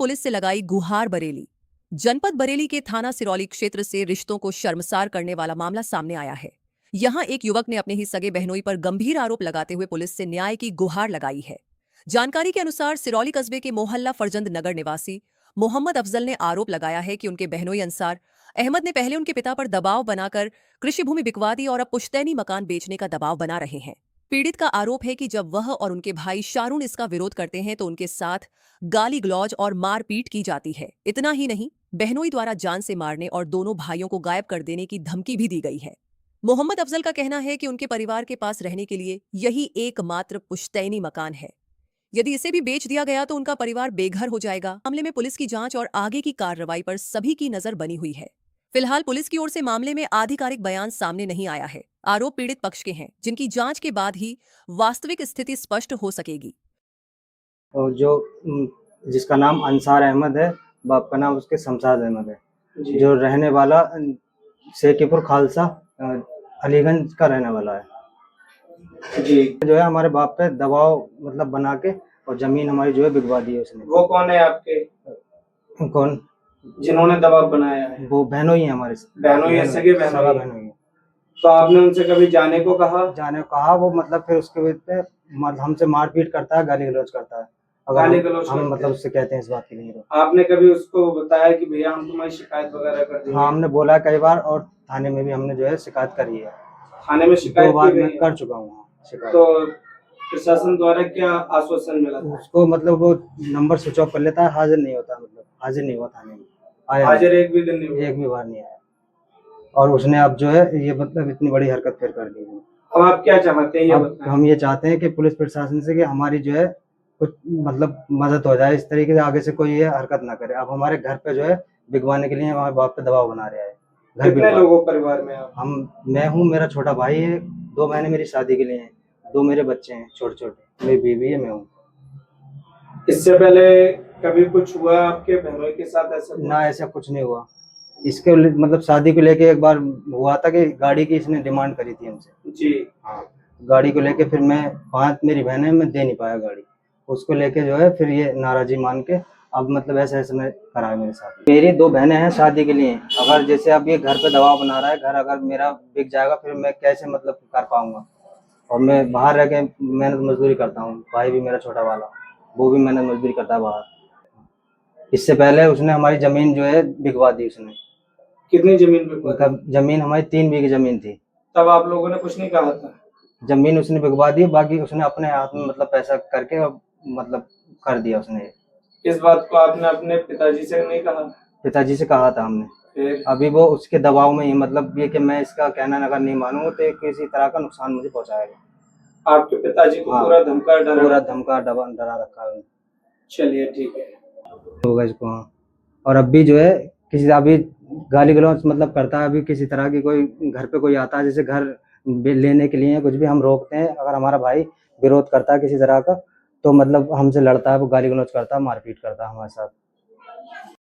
Police से लगाई गुहार बरेली। जनपद बरेली के थाना सिरौली क्षेत्र से रिश्तों को शर्मसार करने वाला मामला सामने आया है। यहां एक युवक ने अपने ही सगे बहनोई पर गंभीर आरोप लगाते हुए पुलिस से न्याय की गुहार लगाई है। जानकारी के अनुसार सिरौली कस्बे के मोहल्ला फरजंद नगर निवासी मोहम्मद अफजल ने आरोप लगाया है कि उनके बहनोई अंसार अहमद ने पहले उनके पिता पर दबाव बनाकर कृषि भूमि बिकवा दी और अब पुश्तैनी मकान बेचने का दबाव बना रहे हैं। पीड़ित का आरोप है कि जब वह और उनके भाई शारून इसका विरोध करते हैं तो उनके साथ गाली गलौज और मारपीट की जाती है। इतना ही नहीं, बहनोई द्वारा जान से मारने और दोनों भाइयों को गायब कर देने की धमकी भी दी गई है। मोहम्मद अफजल का कहना है कि उनके परिवार के पास रहने के लिए यही एकमात्र पुश्तैनी मकान है। यदि इसे भी बेच दिया गया तो उनका परिवार बेघर हो जाएगा। मामले में पुलिस की जांच और आगे की कार्रवाई पर सभी की नजर बनी हुई है। फिलहाल पुलिस की ओर से मामले में आधिकारिक बयान सामने नहीं आया है। आरोप पीड़ित पक्ष के हैं, जिनकी जांच के बाद ही वास्तविक स्थिति स्पष्ट हो सकेगी। और जिसका नाम अंसार अहमद है, बाप का नाम उसके शमशाद अहमद है, जो रहने वाला शेखीपुर खालसा अलीगंज का रहने वाला है जी। जो है हमारे बाप पे दबाव मतलब बना के और जमीन हमारी जो है बिकवा दी है उसने। वो कौन है आपके? कौन जिन्होंने दबाव बनाया है? वो बहनोई है हमारे। बहनोई है, सगे बहनोई है। तो आपने उनसे कभी जाने को कहा? वो मतलब फिर उसके वजह पे मतलब हमसे मारपीट करता है, गाली गलौज करता है। गाली गलौज हम मतलब उससे कहते हैं इस बात के लिए। आपने कभी उसको बताया कि भैया हम तुम्हारी शिकायत वगैरह कर देंगे? हाँ, हमने बोला कई बार और थाने में भी हमने जो है शिकायत करी है। थाने में शिकायत 2 बार मैं कर चुका हूँ शिकायत। तो प्रशासन द्वारा क्या आश्वासन मिला था उसको? मतलब वो नंबर स्विच ऑफ कर लेता है, हाजिर नहीं होता, मतलब हाजिर नहीं हुआ थाने में। हाजिर एक भी दिन नहीं हुआ? एक भी बार नहीं आया। और उसने अब जो है ये मतलब इतनी बड़ी हरकत फिर कर दी है। अब आप क्या चाहते हैं? हम ये चाहते हैं कि पुलिस प्रशासन से कि हमारी जो है कुछ मतलब मदद हो जाए, इस तरीके से आगे से कोई ये हरकत ना करे। अब हमारे घर पे जो है बिकवाने के लिए हमारे बाप पे दबाव बना रहा है। कितने लोगों परिवार में आप? मैं हूँ, मेरा छोटा भाई है, 2 महीने मेरी शादी के लिए हैं, 2 मेरे बच्चे हैं छोटे छोटे, मेरी बीवी है, मैं हूँ। इससे पहले कभी कुछ हुआ आपके बहनोई के साथ? ऐसा ना, ऐसा कुछ नहीं हुआ। इसके मतलब शादी को लेके एक बार हुआ था कि गाड़ी की इसने डिमांड करी थी हमसे जी। हाँ, गाड़ी को लेके फिर मैं 5 मेरी बहनें, मैं दे नहीं पाया गाड़ी, उसको लेके जो है फिर ये नाराजी मान के अब मतलब ऐसे मैं करा है मेरे साथ। मेरी 2 बहनें हैं शादी के लिए। अगर जैसे अब ये घर पे दबाव बना रहा है, घर अगर मेरा बिक जाएगा फिर मैं कैसे मतलब कर पाऊंगा। और मैं बाहर रह के मेहनत मजदूरी करता हूँ, भाई भी मेरा छोटा वाला वो भी मेहनत मजदूरी करता है बाहर। इससे पहले उसने हमारी जमीन जो है बिकवा दी उसने। कितनी जमीन बिकवा दी? मतलब जमीन हमारी 3 बीघे जमीन थी। तब आप लोगों ने कुछ नहीं कहा था? जमीन उसने बिकवा दी, बाकी उसने अपने हाथ में मतलब पैसा करके मतलब कर दिया उसने। इस बात को आपने अपने पिताजी से नहीं कहा? पिताजी से कहा था हमने। फिर अभी वो उसके दबाव में ही मतलब ये कि मैं इसका कहना अगर नहीं मानूंगा तो किसी तरह का नुकसान मुझे पहुंचाएगा। आपके पिताजी को हाँ, पूरा धमका डरा रखा है। चलिए ठीक है, होगा इसको। हाँ, और अभी जो है किसी अभी गाली गलौज मतलब करता है। अभी किसी तरह की कोई घर पे कोई आता है, जैसे घर लेने के लिए कुछ भी हम रोकते हैं, अगर हमारा भाई विरोध करता है किसी तरह का तो मतलब हमसे लड़ता है, वो गाली गलौज करता है, मारपीट करता है हमारे साथ।